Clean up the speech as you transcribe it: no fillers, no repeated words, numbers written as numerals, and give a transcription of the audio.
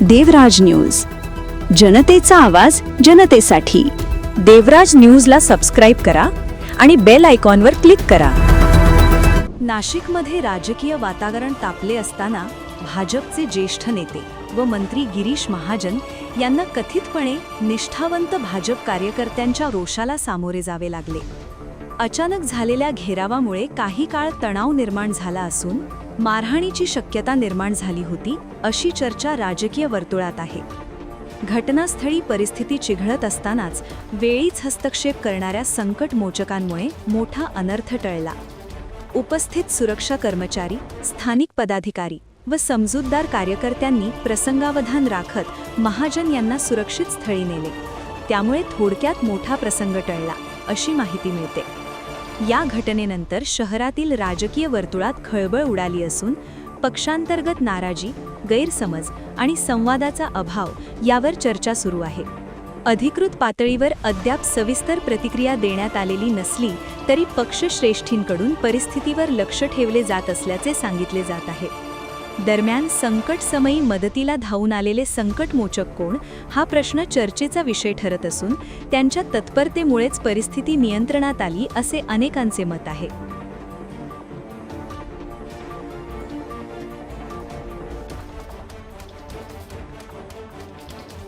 देवराज news, जनतेचा आवाज जनतेसाठी। देवराज न्यूजला सबस्क्राईब करा आणि बेल आयकॉनवर क्लिक करा। नाशिकमध्ये राजकीय वातावरण तापले असताना भाजपचे ज्येष्ठ नेते व मंत्री गिरीश महाजन यांना कथितपणे निष्ठावंत भाजप कार्यकर्त्यांच्या रोषाला सामोरे जावे लागले। अचानक झालेल्या घेरावामुळे काही काळ तणाव निर्माण झाला असून मारहाणीची शक्यता निर्माण झाली होती, अशी चर्चा राजकीय वर्तुळात आहे। घटनास्थळी परिस्थिती चिघळत असतानाच वेळीच हस्तक्षेप करणाऱ्या संकट मोचकांमुळे मोठा अनर्थ टळला। उपस्थित सुरक्षा कर्मचारी, स्थानिक पदाधिकारी व समजूतदार कार्यकर्त्यांनी प्रसंगावधान राखत महाजन यांना सुरक्षित स्थळी नेले, त्यामुळे थोडक्यात मोठा प्रसंग टळला, अशी माहिती मिळते। या घटनेनंतर शहरातील राजकीय वर्तुळात खळबळ उडाली असून पक्षांतर्गत नाराजी, गैरसमज आणि संवादाचा अभाव यावर चर्चा सुरू आहे। अधिकृत पातळीवर अद्याप सविस्तर प्रतिक्रिया देण्यात आलेली नसली तरी पक्षश्रेष्ठींकडून परिस्थितीवर लक्ष ठेवले जात असल्याचे सांगितले जात आहे। दरम्यान संकटसमयी मदतीला धावून आलेले संकटमोचक कोण, हा प्रश्न चर्चेचा विषय ठरत असून त्यांच्या तत्परतेमुळेच परिस्थिती नियंत्रणात आली, असे अनेकांचे मत आहे।